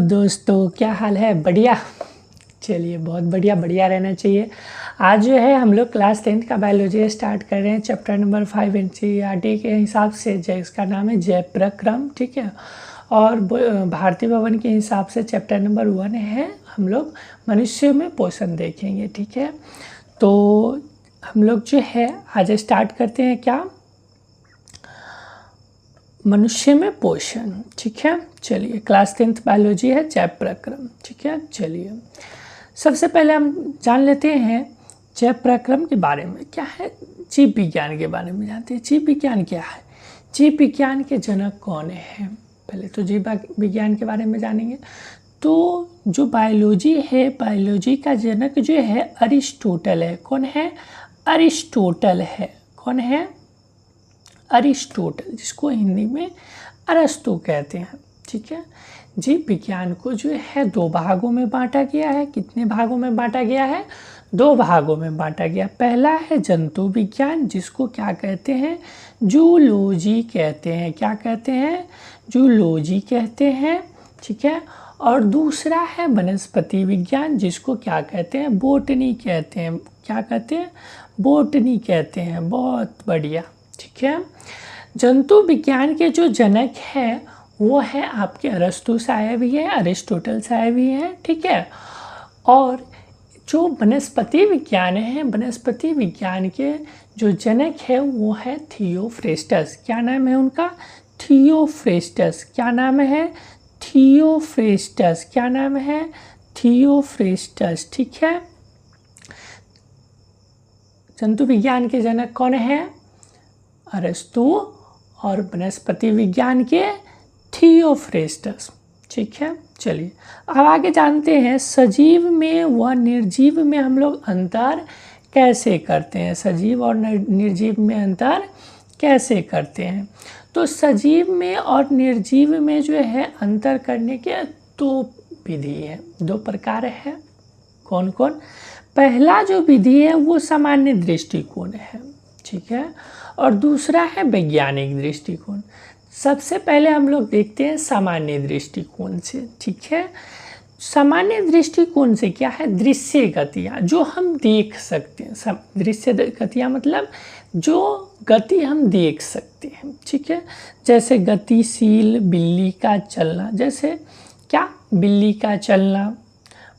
दोस्तों, क्या हाल है? बढ़िया। चलिए, बहुत बढ़िया रहना चाहिए। आज जो है हम लोग क्लास 10th का बायोलॉजी स्टार्ट कर रहे हैं। चैप्टर नंबर 5 एनसीईआरटी के हिसाब से इसका नाम है जय प्रक्रम, ठीक है। और भारतीय भवन के हिसाब से चैप्टर नंबर 1 है, हम लोग मनुष्य में पोषण देखेंगे, ठीक है। तो हम लोग जो है आज स्टार्ट करते हैं क्या, मनुष्य में पोषण, ठीक है। चलिए, क्लास 10th बायोलॉजी है जय प्रक्रम, ठीक है। चलिए, सबसे पहले हम जान लेते हैं जय प्रक्रम के बारे में। क्या है? जीव विज्ञान के बारे में जानते हैं। जीव विज्ञान क्या है? जीव विज्ञान के जनक कौन है? पहले तो जीव विज्ञान के बारे में जानेंगे। तो जो बायोलॉजी है, बायोलॉजी का जनक जो है अरिस्टोटल है। कौन है? अरिस्टोटल है। कौन है? अरिस्टोटल, जिसको हिंदी में अरस्तु कहते हैं, ठीक है। जीव विज्ञान को जो है 2 भागों में बांटा गया है। कितने भागों में बांटा गया है? 2 भागों में बांटा गया। पहला है जंतु विज्ञान, जिसको क्या कहते हैं? जूलॉजी कहते हैं। क्या कहते हैं? जूलॉजी कहते हैं, ठीक है। और दूसरा है वनस्पति विज्ञान, जिसको क्या कहते हैं? बोटनी कहते हैं। क्या कहते हैं? बोटनी कहते हैं। बहुत बढ़िया, ठीक है। जंतु विज्ञान के जो जनक हैं वो है आपके अरस्तु साहब ही है, अरिस्टोटल साहब ही है, ठीक है। और जो वनस्पति विज्ञान है, वनस्पति विज्ञान के जो जनक है वो है थियोफ्रेस्टस। क्या नाम है उनका? थियोफ्रेस्टस। क्या नाम है? थियोफ्रेस्टस। क्या नाम है? थियोफ्रेस्टस, ठीक है। जंतु विज्ञान के जनक कौन है? अरस्तु। और वनस्पति विज्ञान के थियोफ्रेस्टस, ठीक है। चलिए, अब आगे जानते हैं सजीव में व निर्जीव में हम लोग अंतर कैसे करते हैं। सजीव और निर्जीव में अंतर कैसे करते हैं? तो सजीव में और निर्जीव में जो है अंतर करने के 2 विधि है, 2 प्रकार है। कौन कौन? पहला जो विधि है वो सामान्य दृष्टिकोण है, ठीक है। और दूसरा है वैज्ञानिक दृष्टिकोण। सबसे पहले हम लोग देखते हैं सामान्य दृष्टिकोण से, ठीक है। सामान्य दृष्टिकोण से क्या है? दृश्य गतियाँ जो हम देख सकते हैं। दृश्य गतियाँ मतलब जो गति हम देख सकते हैं, ठीक है। जैसे गतिशील बिल्ली का चलना, जैसे क्या? बिल्ली का चलना,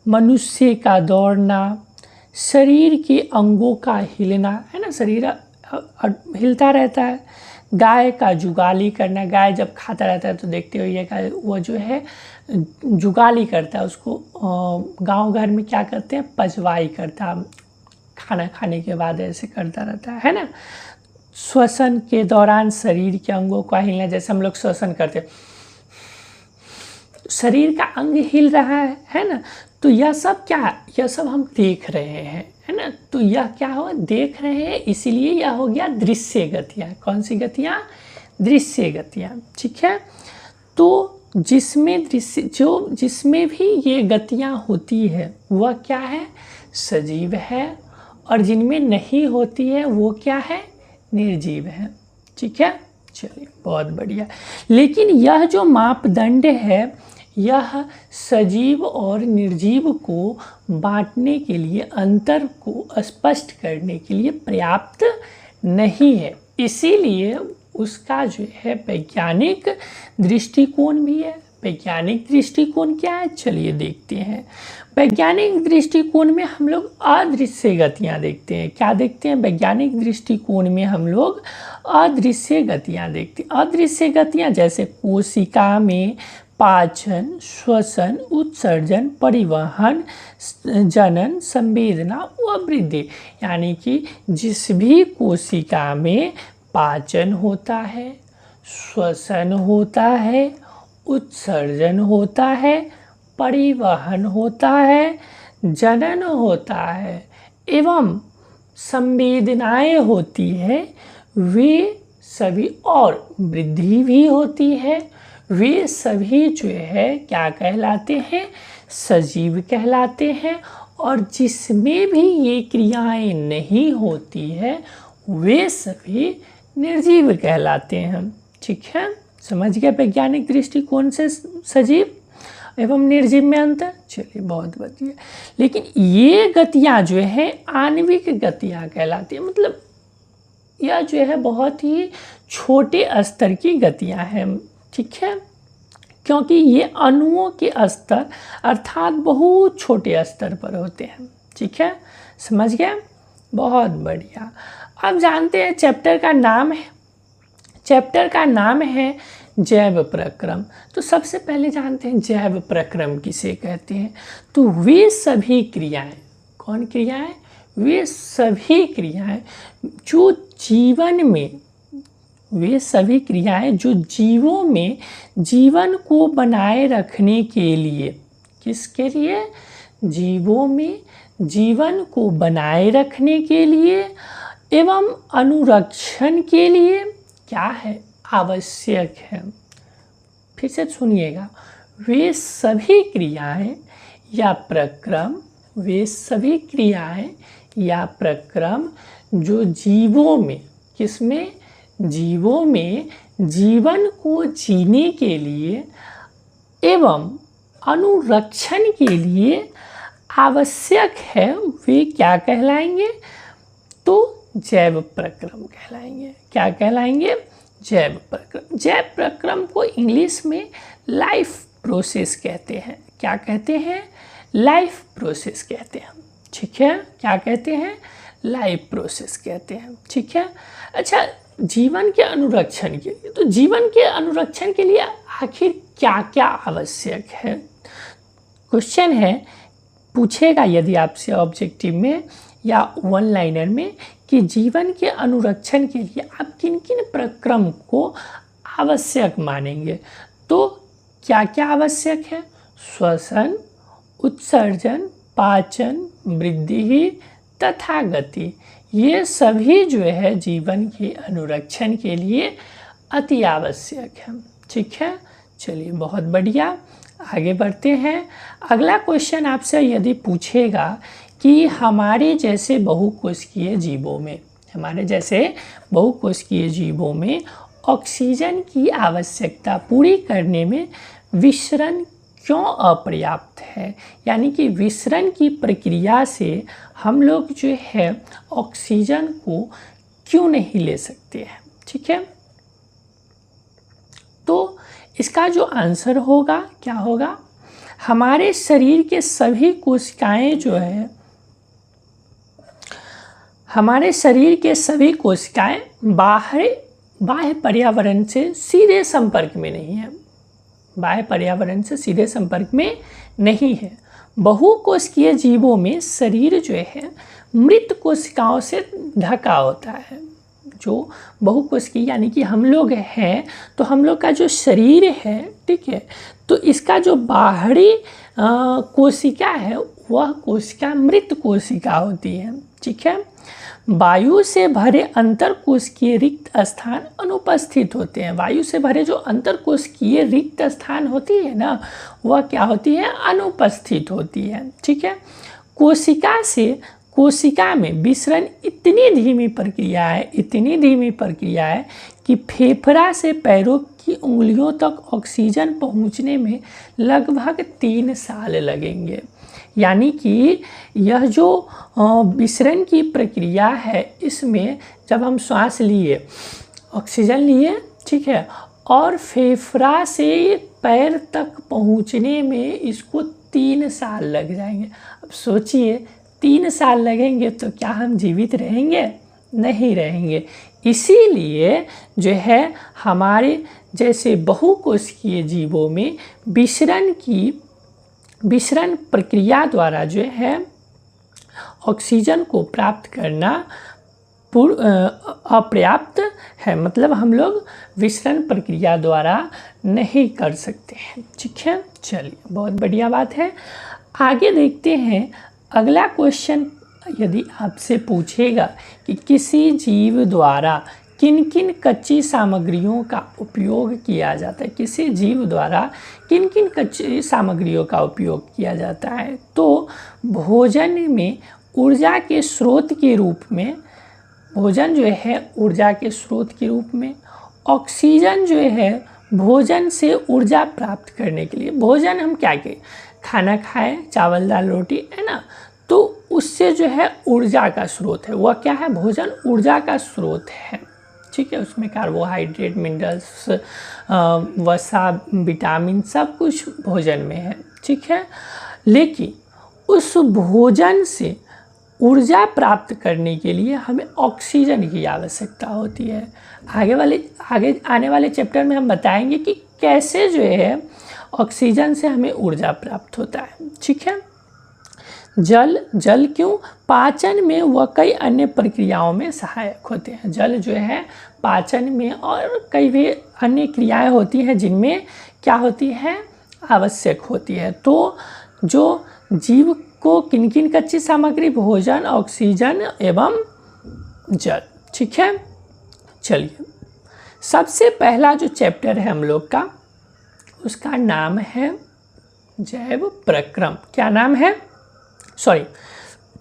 मनुष्य का दौड़ना, शरीर के अंगों का हिलना, है ना, शरीर हिलता रहता है। गाय का जुगाली करना, गाय जब खाता रहता है तो देखते होइएगा वो जो है जुगाली करता है, उसको गांव घर में क्या करते हैं? पचवाई करता है, खाना खाने के बाद ऐसे करता रहता है ना। श्वसन के दौरान शरीर के अंगों का हिलना, जैसे हम लोग श्वसन करते हैं, शरीर का अंग हिल रहा है ना। तो यह सब क्या है? यह सब हम देख रहे हैं, है ना। तो यह क्या हो? देख रहे हैं, इसीलिए यह हो गया दृश्य गतियाँ। कौन सी गतियाँ? दृश्य गतियाँ, ठीक है। तो जिसमें भी ये गतियाँ होती है वह क्या है? सजीव है। और जिनमें नहीं होती है वो क्या है? निर्जीव है, ठीक है। चलिए, बहुत बढ़िया। लेकिन यह जो मापदंड है, यह सजीव और निर्जीव को बांटने के लिए, अंतर को स्पष्ट करने के लिए पर्याप्त नहीं है। इसीलिए उसका जो है वैज्ञानिक दृष्टिकोण भी है। वैज्ञानिक दृष्टिकोण क्या है? चलिए देखते हैं। वैज्ञानिक दृष्टिकोण में हम लोग अदृश्य गतियाँ देखते हैं। क्या देखते हैं? वैज्ञानिक दृष्टिकोण में हम लोग अदृश्य गतियाँ देखते हैं। अदृश्य गतियाँ जैसे कोशिका में पाचन, श्वसन, उत्सर्जन, परिवहन, जनन, संवेदना व वृद्धि, यानी कि जिस भी कोशिका में पाचन होता है, श्वसन होता है, उत्सर्जन होता है, परिवहन होता है, जनन होता है एवं संवेदनाएं होती है, वे सभी, और वृद्धि भी होती है, वे सभी जो है क्या कहलाते हैं? सजीव कहलाते हैं। और जिसमें भी ये क्रियाएं नहीं होती है वे सभी निर्जीव कहलाते हैं, ठीक है। समझ गया वैज्ञानिक दृष्टिकोण से सजीव। एवं निर्जीव में अंतर। चलिए बहुत बढ़िया। लेकिन ये गतियाँ जो है आणविक गतियाँ कहलाती है, मतलब यह जो है बहुत ही छोटे स्तर की गतियाँ हैं, ठीक है, क्योंकि ये अणुओं के स्तर अर्थात बहुत छोटे स्तर पर होते हैं, ठीक है, समझ गए, बहुत बढ़िया। अब जानते हैं चैप्टर का नाम है, चैप्टर का नाम है जैव प्रक्रम। तो सबसे पहले जानते हैं जैव प्रक्रम किसे कहते हैं। तो वे सभी क्रियाएं, कौन क्रियाएं, वे सभी क्रियाएं जो जीवन में, वे सभी क्रियाएं जो जीवों में जीवन को बनाए रखने के लिए, किसके लिए, जीवों में जीवन को बनाए रखने के लिए एवं अनुरक्षण के लिए क्या है, आवश्यक है। फिर से सुनिएगा, वे सभी क्रियाएं या प्रक्रम, वे सभी क्रियाएं या प्रक्रम जो जीवों में, किसमें, जीवों में जीवन को जीने के लिए एवं अनुरक्षण के लिए आवश्यक है, वे क्या कहलाएंगे, तो जैव प्रक्रम कहलाएंगे। क्या कहलाएंगे, जैव प्रक्रम। जैव प्रक्रम को इंग्लिश में लाइफ प्रोसेस कहते हैं। क्या कहते हैं, लाइफ प्रोसेस कहते हैं, ठीक है, क्या कहते हैं, लाइफ प्रोसेस कहते हैं, ठीक है। अच्छा, जीवन के अनुरक्षण के लिए, तो जीवन के अनुरक्षण के लिए आखिर क्या क्या आवश्यक है, क्वेश्चन है, पूछेगा यदि आपसे ऑब्जेक्टिव में या वन लाइनर में कि जीवन के अनुरक्षण के लिए आप किन किन प्रक्रम को आवश्यक मानेंगे। तो क्या क्या आवश्यक है, श्वसन, उत्सर्जन, पाचन, वृद्धि तथा गति, ये सभी जो है जीवन के अनुरक्षण के लिए अति आवश्यक है, ठीक है। चलिए बहुत बढ़िया, आगे बढ़ते हैं। अगला क्वेश्चन आपसे यदि पूछेगा कि हमारे जैसे बहुकोशिकीय जीवों में, हमारे जैसे बहुकोशिकीय जीवों में ऑक्सीजन की आवश्यकता पूरी करने में विसरण क्यों अपर्याप्त है, यानी कि विसरण की प्रक्रिया से हम लोग जो है ऑक्सीजन को क्यों नहीं ले सकते हैं, ठीक है। तो इसका जो आंसर होगा क्या होगा, हमारे शरीर के सभी कोशिकाएं जो है, हमारे शरीर के सभी कोशिकाएं बाह्य पर्यावरण से सीधे संपर्क में नहीं है, बाह्य पर्यावरण से सीधे संपर्क में नहीं है। बहुकोशिकीय जीवों में शरीर जो है मृत कोशिकाओं से ढका होता है। जो बहुकोशिकीय यानी कि हम लोग हैं, तो हम लोग का जो शरीर है, ठीक है, तो इसका जो बाहरी कोशिका है वह कोशिका मृत कोशिका होती है, ठीक है। वायु से भरे अंतरकोशिकीय रिक्त स्थान अनुपस्थित होते हैं। वायु से भरे जो अंतरकोशिकीय रिक्त स्थान होती है ना, वह क्या होती है, अनुपस्थित होती है, ठीक है। कोशिका से कोशिका में विसरण इतनी धीमी प्रक्रिया है, इतनी धीमी प्रक्रिया है कि फेफड़ा से पैरों की उंगलियों तक ऑक्सीजन पहुंचने में लगभग 3 साल लगेंगे। यानी कि यह जो विसरण की प्रक्रिया है, इसमें जब हम श्वास लिए, ऑक्सीजन लिए, ठीक है, और फेफड़ा से पैर तक पहुंचने में इसको 3 साल लग जाएंगे। अब सोचिए 3 साल लगेंगे तो क्या हम जीवित रहेंगे, नहीं रहेंगे। इसीलिए जो है हमारे जैसे बहुकोशिकीय जीवों में विसरण प्रक्रिया द्वारा जो है ऑक्सीजन को प्राप्त करना अपर्याप्त है, मतलब हम लोग विसरण प्रक्रिया द्वारा नहीं कर सकते हैं, ठीक है। चलिए बहुत बढ़िया बात है, आगे देखते हैं। अगला क्वेश्चन यदि आपसे पूछेगा कि किसी जीव द्वारा किन किन कच्ची सामग्रियों का उपयोग किया जाता है, किसी जीव द्वारा किन किन कच्ची सामग्रियों का उपयोग किया जाता है, तो भोजन में ऊर्जा के स्रोत के रूप में, भोजन जो है ऊर्जा के स्रोत के रूप में, ऑक्सीजन जो है भोजन से ऊर्जा प्राप्त करने के लिए, भोजन हम क्या कहें, खाना खाएं, चावल दाल रोटी, है ना, तो उससे जो है ऊर्जा का स्रोत है, वह क्या है, भोजन ऊर्जा का स्रोत है, ठीक है। उसमें कार्बोहाइड्रेट, मिनरल्स, वसा, विटामिन सब कुछ भोजन में है, ठीक है। लेकिन उस भोजन से ऊर्जा प्राप्त करने के लिए हमें ऑक्सीजन की आवश्यकता होती है। आगे आने वाले चैप्टर में हम बताएंगे कि कैसे जो है ऑक्सीजन से हमें ऊर्जा प्राप्त होता है, ठीक है। जल क्यों, पाचन में व कई अन्य प्रक्रियाओं में सहायक होते हैं। जल जो है पाचन में और कई भी अन्य क्रियाएं होती हैं जिनमें क्या होती है, आवश्यक होती है। तो जो जीव को किन किन कच्ची सामग्री, भोजन, ऑक्सीजन एवं जल, ठीक है। चलिए, सबसे पहला जो चैप्टर है हम लोग का, उसका नाम है जैव प्रक्रम। क्या नाम है, सॉरी,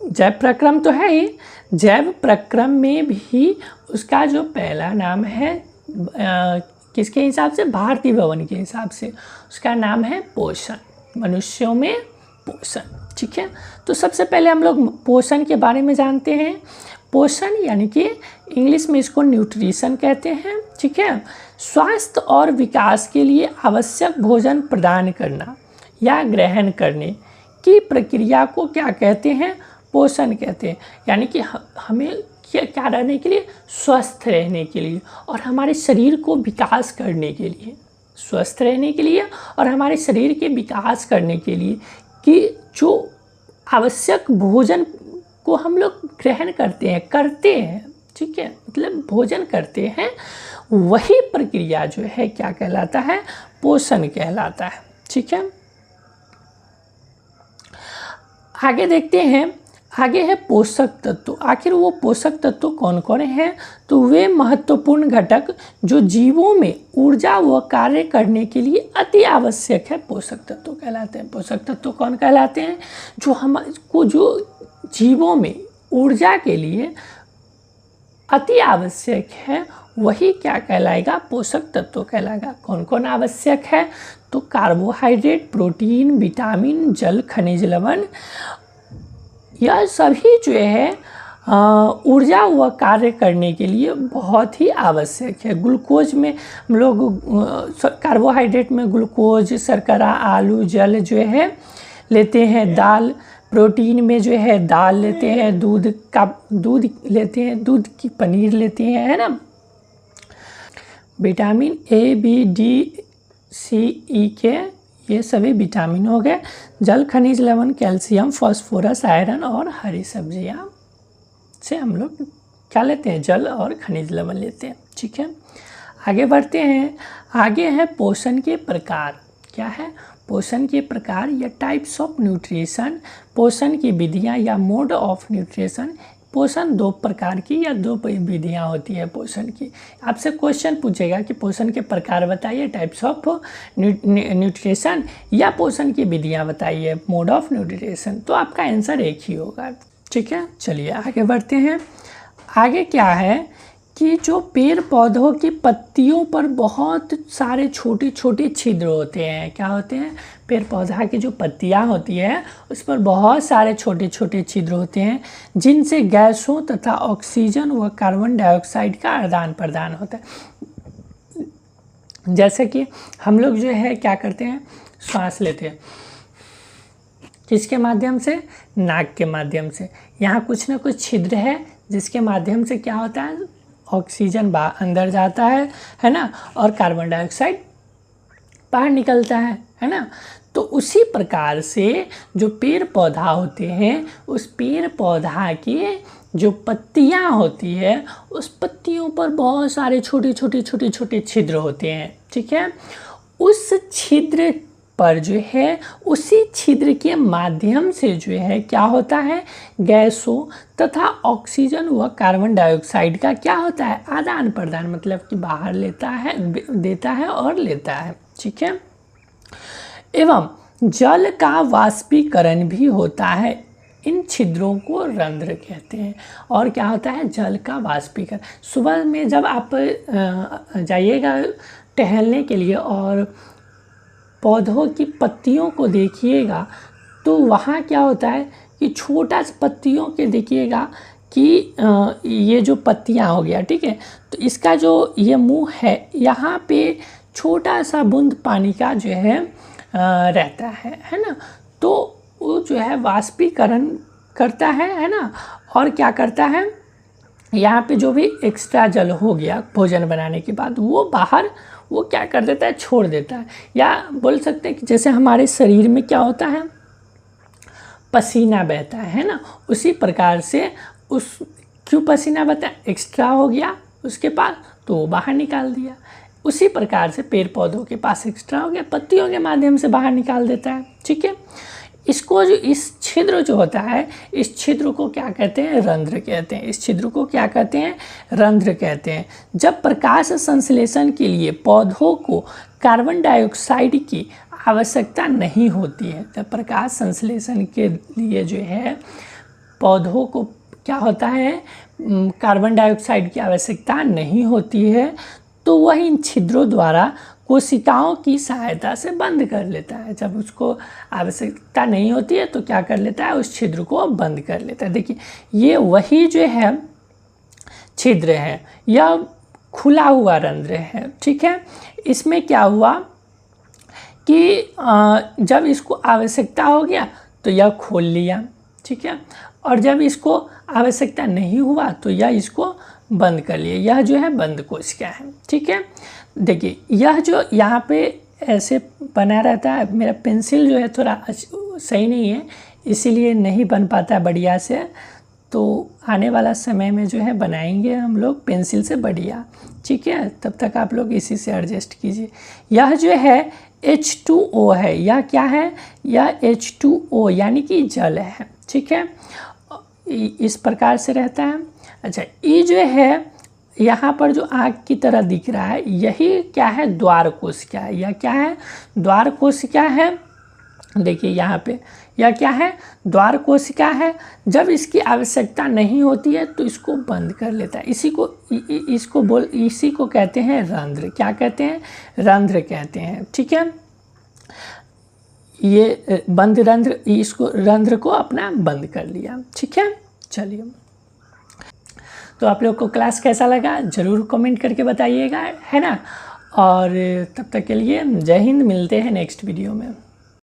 जैव प्रक्रम तो है ही, जैव प्रक्रम में भी उसका जो पहला नाम है किसके हिसाब से, भारती भवन के हिसाब से, उसका नाम है पोषण, मनुष्यों में पोषण, ठीक है। तो सबसे पहले हम लोग पोषण के बारे में जानते हैं। पोषण यानी कि इंग्लिश में इसको न्यूट्रिशन कहते हैं, ठीक है। स्वास्थ्य और विकास के लिए आवश्यक भोजन प्रदान करना या ग्रहण करने की प्रक्रिया को क्या कहते हैं, पोषण कहते हैं। यानी कि हमें क्या रहने के लिए, स्वस्थ रहने के लिए और हमारे शरीर को विकास करने के लिए, स्वस्थ रहने के लिए और हमारे शरीर के विकास करने के लिए कि जो आवश्यक भोजन को हम लोग ग्रहण करते हैं, ठीक है, मतलब भोजन करते हैं, वही प्रक्रिया जो है क्या कहलाता है, पोषण कहलाता है, ठीक है। आगे देखते हैं, आगे है पोषक तत्व। आखिर वो पोषक तत्व कौन कौन हैं, तो वे महत्वपूर्ण घटक जो जीवों में ऊर्जा व कार्य करने के लिए अति आवश्यक है, पोषक तत्व कहलाते हैं। पोषक तत्व कौन कहलाते हैं, जो हमको जो जीवों में ऊर्जा के लिए अति आवश्यक है, वही क्या कहलाएगा, पोषक तत्व कहलाएगा। कौन कौन आवश्यक है, तो कार्बोहाइड्रेट, प्रोटीन, विटामिन, जल, खनिज लवण, यह सभी जो है ऊर्जा व कार्य करने के लिए बहुत ही आवश्यक है। ग्लूकोज में हम लोग कार्बोहाइड्रेट में ग्लूकोज, शर्करा, आलू, जल जो है लेते हैं, दाल, प्रोटीन में जो है दाल लेते हैं, दूध लेते हैं, दूध की पनीर लेते हैं, है ना। विटामिन ए, बी, डी, सी, ई के, ये सभी विटामिन हो गए। जल, खनिज लवण, कैल्शियम, फास्फोरस, आयरन और हरी सब्जियां से हम लोग क्या लेते हैं, जल और खनिज लवण लेते हैं, ठीक है। आगे बढ़ते हैं, आगे है पोषण के प्रकार। क्या है, पोषण के प्रकार या टाइप्स ऑफ न्यूट्रिशन, पोषण की विधियां या मोड ऑफ न्यूट्रिशन। पोषण दो प्रकार की या दो विधियां होती है पोषण की। आपसे क्वेश्चन पूछेगा कि पोषण के प्रकार बताइए, टाइप्स ऑफ न्यूट्रिशन, या पोषण की विधियां बताइए, मोड ऑफ न्यूट्रिशन, तो आपका आंसर एक ही होगा, ठीक है। चलिए आगे बढ़ते हैं। आगे क्या है कि जो पेड़ पौधों की पत्तियों पर बहुत सारे छोटे छोटे छिद्र होते हैं। क्या होते हैं, पेड़ पौधा की जो पत्तियां होती है उस पर बहुत सारे छोटे छोटे छिद्र होते हैं, जिनसे गैसों तथा ऑक्सीजन व कार्बन डाइऑक्साइड का आदान प्रदान होता है। जैसे कि हम लोग जो है क्या करते हैं, सांस लेते हैं, किसके माध्यम से, नाक के माध्यम से। यहाँ कुछ ना कुछ छिद्र है जिसके माध्यम से क्या होता है, ऑक्सीजन अंदर जाता है ना, और कार्बन डाइऑक्साइड बाहर निकलता है ना। तो उसी प्रकार से जो पेड़ पौधा होते हैं, उस पेड़ पौधा की जो पत्तियां होती है, उस पत्तियों पर बहुत सारे छोटे छोटे छोटे छोटे छिद्र होते हैं, ठीक है। उस छिद्र पर जो है, उसी छिद्र के माध्यम से जो है क्या होता है, गैसों तथा ऑक्सीजन व कार्बन डाइऑक्साइड का क्या होता है, आदान प्रदान, मतलब कि बाहर लेता है, देता है और लेता है, ठीक है। एवं जल का वाष्पीकरण भी होता है। इन छिद्रों को रंध्र कहते हैं। और क्या होता है, जल का वाष्पीकरण। सुबह में जब आप जाइएगा टहलने के लिए और पौधों की पत्तियों को देखिएगा तो वहाँ क्या होता है कि छोटा सा पत्तियों के देखिएगा कि ये जो पत्तियाँ हो गया, ठीक है, तो इसका जो ये मुंह है यहाँ पे छोटा सा बूंद पानी का जो है रहता है ना। तो वो जो है वाष्पीकरण करता है ना, और क्या करता है, यहाँ पे जो भी एक्स्ट्रा जल हो गया भोजन बनाने के बाद वो बाहर वो क्या कर देता है, छोड़ देता है। या बोल सकते हैं कि जैसे हमारे शरीर में क्या होता है, पसीना बहता है ना, उसी प्रकार से उस क्यों पसीना बहता है, एक्स्ट्रा हो गया उसके पास तो वो बाहर निकाल दिया। उसी प्रकार से पेड़ पौधों के पास एक्स्ट्रा हो गया, पत्तियों के माध्यम से बाहर निकाल देता है, ठीक है। इसको जो इस छिद्र जो होता है, इस छिद्र को क्या कहते हैं, रंध्र कहते हैं। इस छिद्र को क्या कहते हैं, रंध्र कहते हैं। जब प्रकाश संश्लेषण के लिए पौधों को कार्बन डाइऑक्साइड की आवश्यकता नहीं होती है, जब प्रकाश संश्लेषण के लिए जो है पौधों को क्या होता है, कार्बन डाइऑक्साइड की आवश्यकता नहीं होती है, तो वह इन छिद्रों द्वारा कोशिकाओं की सहायता से बंद कर लेता है। जब उसको आवश्यकता नहीं होती है तो क्या कर लेता है, उस छिद्र को बंद कर लेता है। देखिए ये वही जो है छिद्र है, यह खुला हुआ रंध्र है, ठीक है। इसमें क्या हुआ कि जब इसको आवश्यकता हो गया तो यह खोल लिया, ठीक है, और जब इसको आवश्यकता नहीं हुआ तो यह इसको बंद कर लिया। यह जो है बंद कोशिका है, ठीक है। देखिए यह जो यहाँ पे ऐसे बना रहता है, मेरा पेंसिल जो है थोड़ा सही नहीं है इसीलिए नहीं बन पाता है बढ़िया से, तो आने वाला समय में जो है बनाएंगे हम लोग पेंसिल से बढ़िया, ठीक है। तब तक आप लोग इसी से एडजस्ट कीजिए। यह जो है H2O है, यह क्या है, यह H2O यानी कि जल है, ठीक है, इस प्रकार से रहता है। अच्छा ये जो है यहाँ पर जो आँख की तरह दिख रहा है, यही क्या है, द्वार कोशिका है। यह क्या है, द्वार कोशिका है। देखिए यहाँ पे यह क्या है, द्वार कोशिका है। जब इसकी आवश्यकता नहीं होती है तो इसको बंद कर लेता है। इसी को कहते हैं रंध्र। क्या कहते हैं, रंध्र कहते हैं, ठीक है। ये बंद रंध्र, इसको रंध्र को अपना बंद कर लिया, ठीक है। चलिए, तो आप लोग को क्लास कैसा लगा ज़रूर कमेंट करके बताइएगा, है ना। और तब तक के लिए जय हिंद, मिलते हैं नेक्स्ट वीडियो में।